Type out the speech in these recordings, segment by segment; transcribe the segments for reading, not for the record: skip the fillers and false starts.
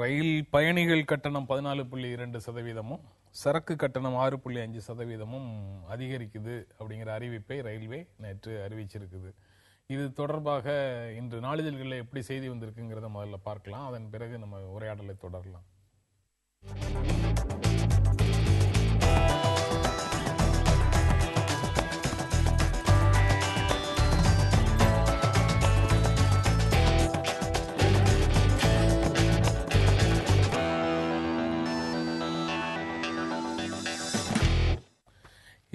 ரயில் பயணிகள் கட்டணம் 14.2%, சரக்கு கட்டணம் 6.5% அதிகரிக்குது அப்படிங்கிற அறிவிப்பை ரயில்வே நேற்று அறிவிச்சிருக்குது. இது தொடர்பாக இன்று நாளிதழ்களில் எப்படி செய்தி வந்திருக்குங்கிறத முதல்ல பார்க்கலாம். அதன் பிறகு நம்ம உரையாடலை தொடரலாம்.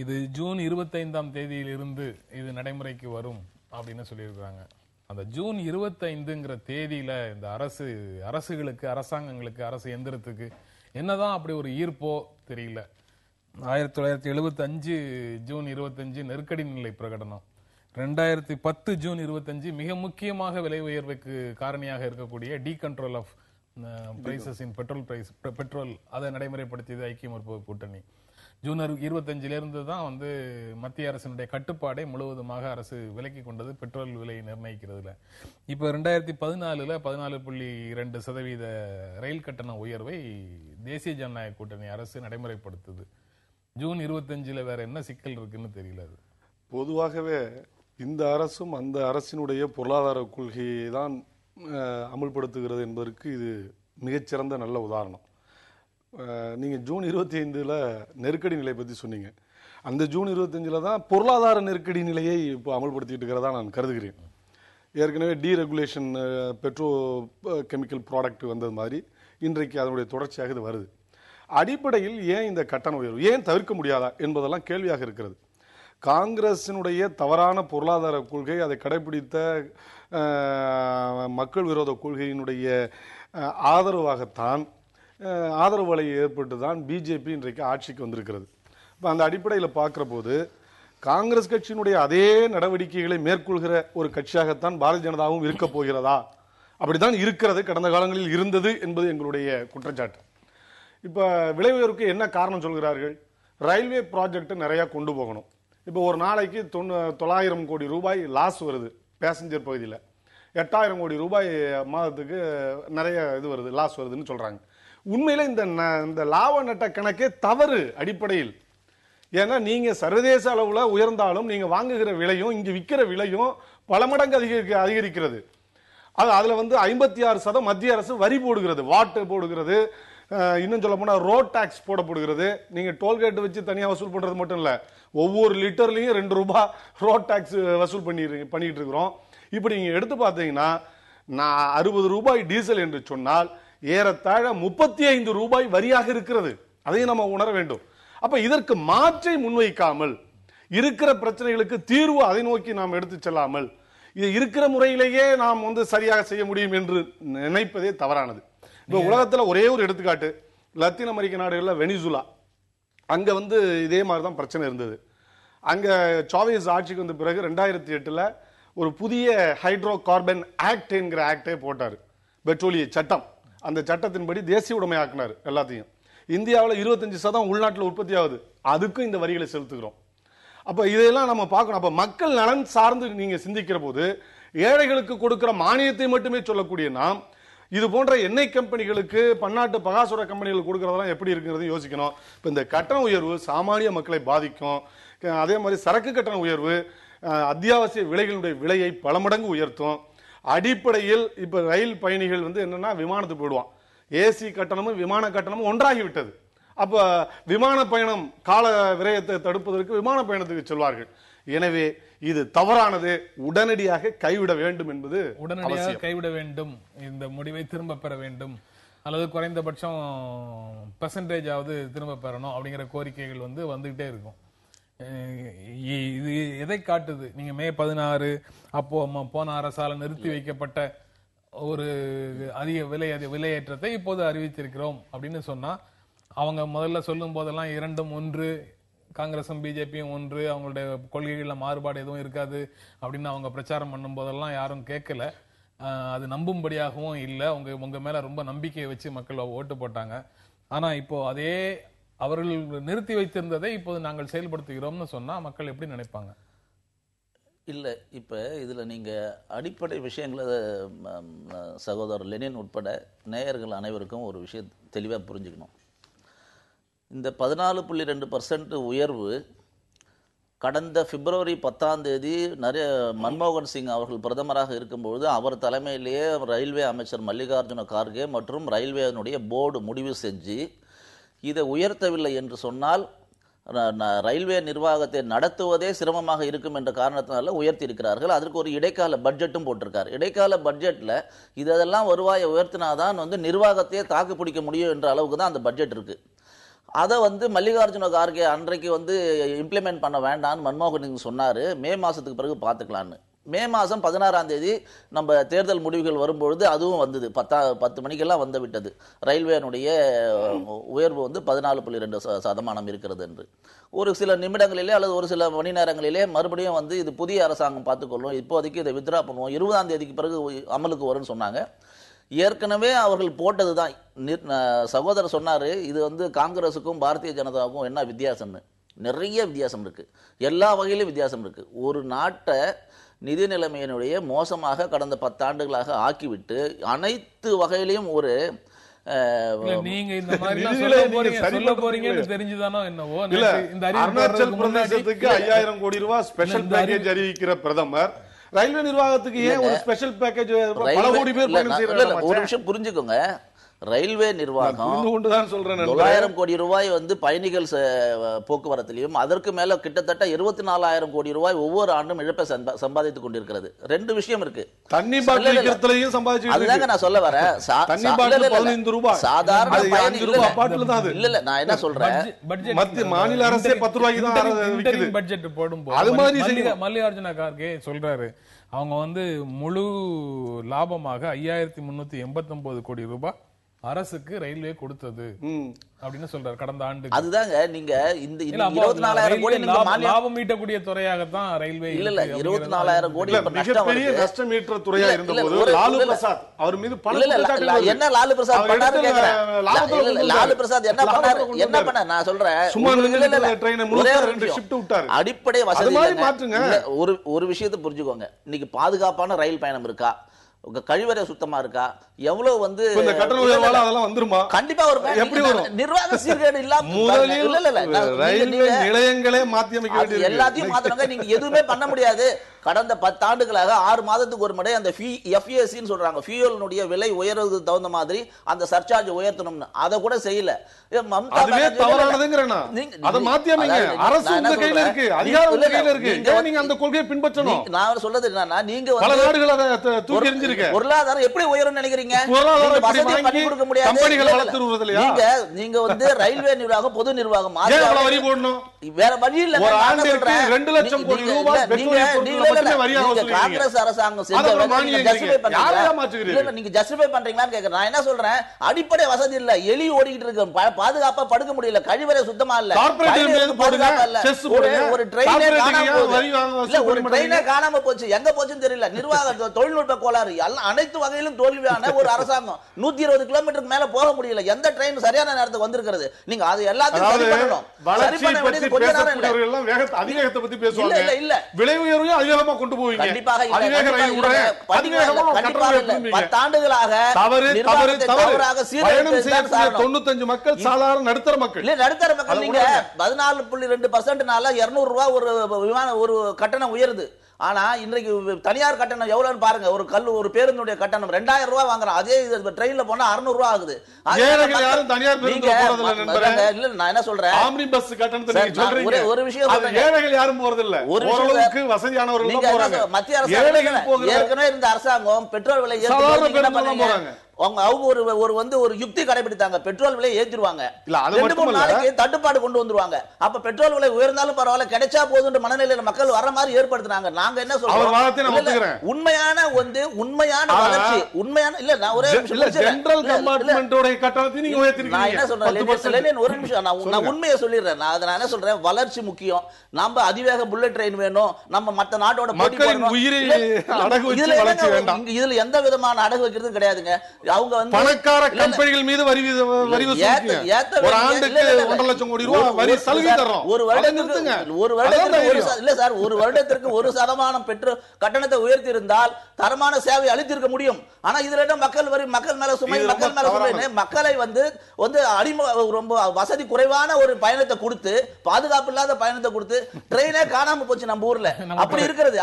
இது ஜூன் 25ஆம் தேதியிலிருந்து இது நடைமுறைக்கு வரும் அப்படின்னு சொல்லியிருக்காங்க. அந்த ஜூன் 25ங்கிற தேதியில இந்த அரசுகளுக்கு, அரசாங்கங்களுக்கு, அரசு எந்திரத்துக்கு என்னதான் அப்படி ஒரு ஈர்ப்போ தெரியல. 1975 ஜூன் 25 நெருக்கடி நிலை பிரகடனம், 2010 ஜூன் 25 மிக முக்கியமாக விலை உயர்வுக்கு காரணியாக இருக்கக்கூடிய டீகண்ட்ரோல் ஆஃப் பிரைசஸ் இன் பெட்ரோல் அதை நடைமுறைப்படுத்தியது ஐக்கிய முற்போக்கு கூட்டணி. ஜூன் 25 தான் மத்திய அரசினுடைய கட்டுப்பாடை முழுவதுமாக அரசு விலக்கி கொண்டது பெட்ரோல் விலை நிர்ணயிக்கிறதுல. இப்போ 2014 14.2% ரயில் கட்டண உயர்வை தேசிய ஜனநாயக கூட்டணி அரசு நடைமுறைப்படுத்துது. ஜூன் 25 வேற என்ன சிக்கல் இருக்குன்னு தெரியல. அது பொதுவாகவே இந்த அரசும் அந்த அரசினுடைய பொருளாதார கொள்கையை தான் அமுல்படுத்துகிறது என்பதற்கு இது மிகச்சிறந்த நல்ல உதாரணம். நீங்கள் ஜூன் 25 நெருக்கடி நிலை பற்றி சொன்னீங்க. அந்த ஜூன் 25 தான் பொருளாதார நெருக்கடி நிலையை இப்போ அமல்படுத்திட்டு இருக்கிறதா நான் கருதுகிறேன். ஏற்கனவே டீரெகுலேஷன் பெட்ரோ கெமிக்கல் ப்ராடக்ட் வந்தது மாதிரி இன்றைக்கு அதனுடைய தொடர்ச்சியாக இது வருது. அடிப்படையில் ஏன் இந்த கட்டண உயர்வு ஏன் தவிர்க்க முடியாதா என்பதெல்லாம் கேள்வியாக இருக்கிறது. காங்கிரசினுடைய தவறான பொருளாதார கொள்கை, அதை கடைபிடித்த மக்கள் விரோத கொள்கையினுடைய ஆதரவு வலை ஏற்பட்டு தான் பிஜேபி இன்றைக்கு ஆட்சிக்கு வந்திருக்கிறது. இப்போ அந்த அடிப்படையில் பார்க்குற போது காங்கிரஸ் கட்சியினுடைய அதே நடவடிக்கைகளை மேற்கொள்கிற ஒரு கட்சியாகத்தான் பாரதிய ஜனதாவும் இருக்க போகிறதா? அப்படித்தான் இருக்கிறது, கடந்த காலங்களில் இருந்தது என்பது எங்களுடைய குற்றச்சாட்டு. இப்போ விலை உயர்வுக்கு என்ன காரணம் சொல்கிறார்கள்? ரயில்வே ப்ராஜெக்ட் நிறையா கொண்டு போகணும். இப்போ ஒரு நாளைக்கு 900 கோடி ரூபாய் லாஸ் வருது பேசஞ்சர் பகுதியில். 8000 கோடி ரூபாய் மாதத்துக்கு நிறைய இது வருது, லாஸ் வருதுன்னு சொல்கிறாங்க. உண்மையில இந்த லாப நட்ட கணக்கே தவறு அடிப்படையில். ஏன்னா நீங்க சர்வதேச அளவுல உயர்ந்தாலும் நீங்க வாங்குகிற விலையும் இங்க விற்கிற விலையும் பல மடங்கு அதிகரிக்கிறது. அதுல 56% மத்திய அரசு வரி போடுகிறது, வாட் போடுகிறது, இன்னும் சொல்ல போனா ரோட் டாக்ஸ் போடப்படுகிறது. நீங்க டோல்கேட் வச்சு தனியா வசூல் பண்றது மட்டும் இல்ல, ஒவ்வொரு லிட்டர்லயும் 2 ரூபாய் ரோட் டாக்ஸ் வசூல் பண்ணிட்டு இருக்கிறோம். இப்படி நீங்க எடுத்து பார்த்தீங்கன்னா 60 ரூபாய் டீசல் என்று சொன்னால் ஏறத்தாழ 35 ரூபாய் வரியாக இருக்கிறது. அதையும் நம்ம உணர வேண்டும். அப்ப இதற்கு மாற்றை முன்வைக்காமல், இருக்கிற பிரச்சனைகளுக்கு தீர்வு அதை நோக்கி நாம் எடுத்து செல்லாமல், இது இருக்கிற முறையிலேயே நாம் சரியாக செய்ய முடியும் என்று நினைப்பதே தவறானது. இப்ப உலகத்துல ஒரே ஒரு எடுத்துக்காட்டு, லத்தீன் அமெரிக்க நாடுகள்ல வெனிசுலா, அங்க இதே மாதிரிதான் பிரச்சனை இருந்தது. அங்க சாவேஸ் ஆட்சிக்கு வந்த பிறகு 2008 ஒரு புதிய ஹைட்ரோ கார்பன் ஆக்ட் என்கிற ஆக்டே போட்டாரு, பெட்ரோலிய சட்டம். அந்த சட்டத்தின்படி தேசிய உடைமையாக்கினார் எல்லாத்தையும். இந்தியாவில் 25% உள்நாட்டில் உற்பத்தி ஆகுது, அதுக்கும் இந்த வரிகளை செலுத்துகிறோம். அப்ப இதையெல்லாம் நம்ம பார்க்கணும். அப்ப மக்கள் நலன் சார்ந்து நீங்க சிந்திக்கிற போது ஏழைகளுக்கு கொடுக்கிற மானியத்தை மட்டுமே சொல்லக்கூடிய நாம் இது போன்ற எண்ணெய் கம்பெனிகளுக்கு, பன்னாட்டு பகாசுர கம்பெனிகளுக்கு கொடுக்கறதெல்லாம் எப்படி இருக்குங்கிறது யோசிக்கணும். இப்ப இந்த கட்டண உயர்வு சாமானிய மக்களை பாதிக்கும். அதே மாதிரி சரக்கு கட்டண உயர்வு அத்தியாவசிய விலைகளுடைய விலையை பல மடங்கு உயர்த்தும். அடிப்படையில் இப்ப ரயில் பயணிகள் என்னன்னா விமானத்துக்கு போயிடுவான், ஏசி கட்டணமும் விமான கட்டணமும் ஒன்றாகி விட்டது. அப்ப விமான பயணம் கால விரயத்தை தடுப்பதற்கு விமான பயணத்துக்கு செல்வார்கள். எனவே இது தவறானது, உடனடியாக கைவிட வேண்டும் என்பது உடனடியாக கைவிட வேண்டும். இந்த முடிவை திரும்ப பெற வேண்டும், அல்லது குறைந்தபட்சம் பெர்சன்டேஜாவது திரும்ப பெறணும் அப்படிங்கிற கோரிக்கைகள் வந்துகிட்டே இருக்கும். இது எதை காட்டுது? நீங்க மே 16 அப்போ போன அரசால நிறுத்தி வைக்கப்பட்ட ஒரு அதிக விலையேற்றத்தை இப்போது அறிவித்திருக்கிறோம் அப்படின்னு சொன்னா, அவங்க முதல்ல சொல்லும் போதெல்லாம் இரண்டும் ஒன்று, காங்கிரசும் பிஜேபியும் ஒன்று, அவங்களுடைய கொள்கைகள்ல மாறுபாடு எதுவும் இருக்காது அப்படின்னு அவங்க பிரச்சாரம் பண்ணும் போதெல்லாம் யாரும் கேட்கல. அது நம்பும்படியாகவும் இல்லை. உங்க மேல ரொம்ப நம்பிக்கையை வச்சு மக்கள் ஓட்டு போட்டாங்க. ஆனா இப்போ அதே அவர்கள் நிறுத்தி வைத்திருந்ததை இப்போது நாங்கள் செயல்படுத்துகிறோம்னு சொன்னா மக்கள் எப்படி நினைப்பாங்க? இல்லை, இப்போ இதில் நீங்கள் அடிப்படை விஷயங்களை சகோதரர் லெனின் உட்பட நேயர்கள் அனைவருக்கும் ஒரு விஷயம் தெளிவாக புரிஞ்சுக்கணும். இந்த 14.2% உயர்வு கடந்த பிப்ரவரி 10 மன்மோகன் சிங் அவர்கள் பிரதமராக இருக்கும்பொழுது அவர் தலைமையிலேயே ரயில்வே அமைச்சர் மல்லிகார்ஜுன கார்கே மற்றும் ரயில்வேனுடைய போர்டு முடிவு செஞ்சு இதை உயர்த்தவில்லை என்று சொன்னால் ரயில்வே நிர்வாகத்தை நடத்துவதே சிரமமாக இருக்கும் என்ற காரணத்தினால உயர்த்தி இருக்கிறார்கள். அதற்கு ஒரு இடைக்கால பட்ஜெட்டும் போட்டிருக்கார். இடைக்கால பட்ஜெட்டில் இதெல்லாம் வருவாயை உயர்த்தினாதான் நிர்வாகத்தையே தாக்கு பிடிக்க முடியும் என்ற அளவுக்கு தான் அந்த பட்ஜெட் இருக்கு. அதை மல்லிகார்ஜுன கார்கே அன்றைக்கு இம்ப்ளிமெண்ட் பண்ண வேண்டாம்னு மன்மோகன் சிங் சொன்னார். மே மாதத்துக்கு பிறகு பார்த்துக்கலான்னு. மே மாதம் 16 நம்ம தேர்தல் முடிவுகள் வரும்பொழுது அதுவும் வந்தது. 10 மணிக்கெல்லாம் வந்து விட்டது. ரயில்வேனுடைய உயர்வு 14.2% இருக்கிறது என்று. ஒரு சில நிமிடங்களிலே அல்லது ஒரு சில மணி நேரங்களிலே மறுபடியும் இது புதிய அரசாங்கம் பார்த்துக்கொள்ளும், இப்போதைக்கு இதை வித்ரா பண்ணுவோம், 20ஆம் பிறகு அமலுக்கு வரும்னு சொன்னாங்க. ஏற்கனவே அவர்கள் போட்டது தான். சகோதரர் சொன்னார், இது காங்கிரஸுக்கும் பாரதிய ஜனதாவுக்கும் என்ன வித்தியாசம்னு. நிறைய வித்தியாசம் இருக்கு, எல்லா வகையிலும் வித்தியாசம் இருக்கு. ஒரு நாட்டை நிதி நிலைமையினுடைய மோசமாக கடந்த 10 ஆண்டுகளாக ஆக்கிவிட்டு அனைத்து வகையிலையும் ஒரு நீங்க இந்த மாதிரி சொல்ல போறீங்கன்னு தெரிஞ்சுதானோ என்னவோ. இந்த அருணாச்சல் பிரதேசத்துக்கு 5000 கோடி ரூபாய் ஸ்பெஷல் பேக்கேஜ் அறிவிக்கிற பிரதமர் ரயில்வே நிர்வாகத்துக்கு ஏன் ஒரு ஸ்பெஷல் பேக்கேஜ்? பல கோடி பேர் பயணம் செய்யறாங்க. ஒரு விஷயம் புரிஞ்சுக்கோங்க, ரயில்வே நிர்வாகம் 9,000 கோடி ரூபாய் பயணிகள் போக்குவரத்திலையும் அதற்கு மேல கிட்டத்தட்ட 24,000 கோடி ரூபாய் ஒவ்வொரு ஆண்டும் இழப்பை சம்பாதித்துக் கொண்டிருக்கிறது. 2 விஷயம் இருக்கு. தண்ணி பாட்டில் விக்கிறதுலயும் சம்பாதிச்சு, அதுதாங்க நான் சொல்ல வரேன். தண்ணி பாட்டில் 15 ரூபாய் சாதாரண பயணி பாட்டில் தான். இல்ல நான் என்ன சொல்றேன், மத்திய மாநில அரசே 10 ரூபாய்க்கு தான் விக்குது. பட்ஜெட் போடும்போது அது மாதிரி மல்லிகார்ஜுன கார்கே சொல்றாரு, அவங்க முழு லாபமாக 5,389 கோடி ரூபாய் அரசுக்கு ரயில்வே கொடுத்தது அப்படின்னு சொல்றாரு கடந்த ஆண்டு. அதுதாங்க நீங்க இந்த 24,000 கோடி லாபம் ஈட்டக்கூடிய துறையாகத்தான் ரயில்வே. இல்ல 24,000 கோடி மிகப்பெரிய நஷ்டம் ஈட்டுற துறையா இருந்தபோது லாலு பிரசாத் அவர் மீது என்ன லாலு பிரசாத் பண்ணாரு கேக்குறேன். லாலு பிரசாத் என்ன பண்ணாரு நான் சொல்றேன். அடிப்படை வசதி ஒரு விஷயத்தை புரிஞ்சுக்கோங்க. இன்னைக்கு பாதுகாப்பான ரயில் பயணம் இருக்கா? கழிவறை சுத்தமா இருக்கா? எவ்வளவு கட்டண உயர்வால அதெல்லாம் வந்துருமா? கண்டிப்பா வரும். எப்படி வரும்? நிர்வாக சீர்கேடு இல்லாம ரயில்வே நிலையங்களே மாத்தி அமைக்க வேண்டியது, எல்லாத்தையும் மாத்தறங்க. நீங்க எதுவுமே பண்ண முடியாது. கடந்த 10 ஆண்டுகளாக 6 மாதத்துக்கு ஒரு முறை அந்த FACன்னு சொல்றாங்க, ஃபியூயலுடைய விலை உயர்றதுக்கு தகுந்த மாதிரி அந்த சர்சார்ஜ் உயர்த்தணும்னு, அதை கூட செய்யல. அதுவே தவறானதுங்கறேனா? அத மாத்தி அமைங்க. அரசு உங்க கையில இருக்கு, அதிகாரம் உங்க கையில இருக்கு. நீங்க அந்த கொள்கையை பின்பற்றணும். நான் சொல்றது என்னன்னா, நீங்க பல நாடுகள் அதை தூக்கி எறிஞ்சிருக்கு. பொருளாதாரம் எப்படி உயரும்னு நினைக்கிறீங்க? பொருளாதாரம் பண்ணி கொடுக்க முடியாது. கம்பெனிகளை வளர்த்துறது இல்லையா? நீங்க ரயில்வே நிர்வாகம், பொது நிர்வாகம் வரி போடணும். வேற வழி இல்ல. ஒரு ஆண்டுக்கு 2 லட்சம் கோடி ரூபாய் காங்கிரஸ் அரசாங்கம் நீங்க ஜஸ்டிஃபை பண்றீங்களான்னு கேக்குறேன். நான் என்ன சொல்றேன், அடிப்படை வசதி இல்ல, எலி ஓடிக்கிட்டு இருக்கு, பாதுகாப்பா படுக்க முடியல, கழிவறை சுத்தமா இல்ல, ஒரு ட்ரெயினே காணாம போச்சு, எங்க போச்சுன்னு தெரியல. நிர்வாக தொழில்நுட்ப கோளாறு, அனைத்து வகையிலும் தோல்வியான ஒரு அரசாங்கம். 120 கிலோமீட்டருக்கு மேல போக முடியல. எந்த ட்ரெயின் சரியான நேரத்துக்கு வந்திருக்கிறது? நீங்க அது எல்லாத்தையும் சரி பண்ணணும். சரி பண்ண வேண்டியது கொஞ்ச நேரம் இல்ல. அதிவேகத்தை பத்தி பேசுவாங்க. இல்ல இல்ல விலை உயர்வையும் அதிவேகமா கொண்டு போவீங்க. கண்டிப்பாக இல்ல. 10 ஆண்டுகளாக தவறாக சீரழிப்பு 95 மக்கள் சாதாரண நடுத்தர மக்கள். இல்ல நடுத்தர மக்கள். நீங்க 14.2%னால 200 ரூபாய் ஒரு கட்டணம் உயருது. ஆனா இன்றைக்கு தனியார் கட்டணம் எவ்வளவுன்னு பாருங்க. ஒரு பேருந்துடைய கட்டணம் 2000 ரூபாய் வாங்குறோம். அதே ட்ரெயின்ல போனா 600 ரூபாய் ஆகுது. இல்ல நான் என்ன சொல்றேன், ஆம்னி பஸ் கட்டணத்தை சொல்றீங்க. ஒரு விஷயம் ஏழைகள் யாரும் போறது இல்ல, ஓரளவுக்கு வசதியானவர்கள் தான் போறாங்க. மத்திய அரசாங்கம் ஏற்கனவே இருந்த அரசாங்கம் பெட்ரோல் விலை அவங்க ஒரு யுக்தி கடைபிடித்தாங்க. பெட்ரோல் விலை ஏத்திடுவாங்க, 2-3 நாளைக்கு தட்டுப்பாடு கொண்டு வந்துருவாங்க. அப்ப பெட்ரோல் விலை உயர்ந்தாலும் பரவாயில்ல, கிடைச்சா போதுன்ற மனநிலையில மக்கள் வர மாதிரி ஏற்படுத்தினாங்க. நாங்க என்ன சொல்றோம், உண்மையான வளர்ச்சி, உண்மையான இல்ல நான் ஒரே ஜெனரல் கம்பார்ட்மெண்டோட கட்டணத்தை நீங்க உயர்த்திருக்கீங்க. நான் என்ன சொல்றேன், ஒரு நிமிஷம் நான் உண்மையை சொல்லிடுறேன். நான் என்ன சொல்றேன், வளர்ச்சி முக்கியம். நம்ம அதிவேக புல்லட் ட்ரெயின் வேணும், நம்ம மத்த நாட்டோட போட்டி போடணும். உயிரை அடகு வச்சு வளர்ச்சி வேண்டாம். இதுல எந்த விதமான அடகு வைக்கிறது கிடையாதுங்க. அவங்க வந்து பணக்கார கம்பெனிகள் மீது வரி ஒரு ஆண்டுக்கு 1.5 லட்சம் கோடி ரூபாய் வரி சலுகை தர்றோம். ஒரு வருடத்திற்கு 1% பெற்று கட்டணத்தை உயர்த்தி இருந்தால் தரமான சேவை அளித்திருக்க முடியும். ஆனா இதுல மக்கள் வரி, மக்கள் மேல சுமை, மக்கள் மேல சுமை, மக்களை வந்து ரொம்ப வசதி குறைவான ஒரு பயணத்தை கொடுத்து, பாதுகாப்பு இல்லாத பயணத்தை கொடுத்து ட்ரெயினே காணாம போச்சு நம்ம ஊர்ல. அப்படி இருக்கிறது.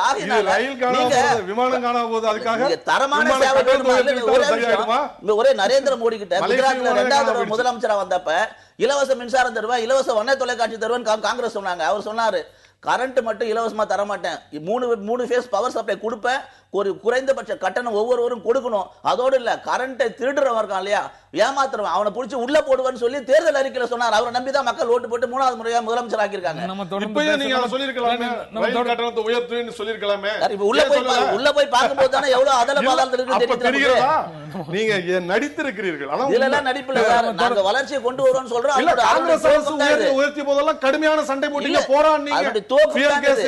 விமானம் காணாம போகுது. அதுக்காக தரமான சேவை. ஒரே நரேந்திர மோடி கிட்ட குஜராத்ல 2வது முதலமைச்சரா வந்தப்ப இலவச மின்சாரம் தருவேன், இலவச வண்ண தொலைக்காட்சி தருவேன் காங்கிரஸ் சொன்னாங்க. அவர் சொன்னாரு கரண்ட் மட்டும் இலவசமா தர மாட்டேன், 3 ஃபேஸ் பவர் சப்ளை கொடுப்பேன், ஒரு குறைந்தபட்ச கட்டணம் ஒவ்வொருவரும் கொடுக்கணும். அதோடு இல்ல கரண்டை திருடுறவன் இருக்கான் இல்லையா, ஏமாத்துறவன், அவனை பிடிச்சி உள்ள போடுவான்னு சொல்லி தேர்தல் அறிக்கையில சொன்னார். அவரை நம்பிதான் மக்கள் ஓட்டு போட்டு 3வது முறையா முதலமைச்சர் ஆக்கியிருக்காங்க. உள்ள போய் பார்க்கும்போது தானே எவ்வளவு அதல பாதாளத்துக்கு தெரியுது. நீங்க நடித்திருக்கிறீர்கள், இதெல்லாம் நடிப்புல நாங்க வளர்ச்சியை கொண்டு வருவோம் சொல்றோம். உயர்த்திய போதெல்லாம் கடுமையான சண்டை போட்டீங்க, போராடினீங்க.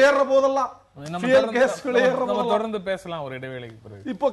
ஏறுற போதெல்லாம் நம்ம தொடர்ந்து பேசலாம் ஒரு இடைவேளைக்கு பிறகு. இப்போ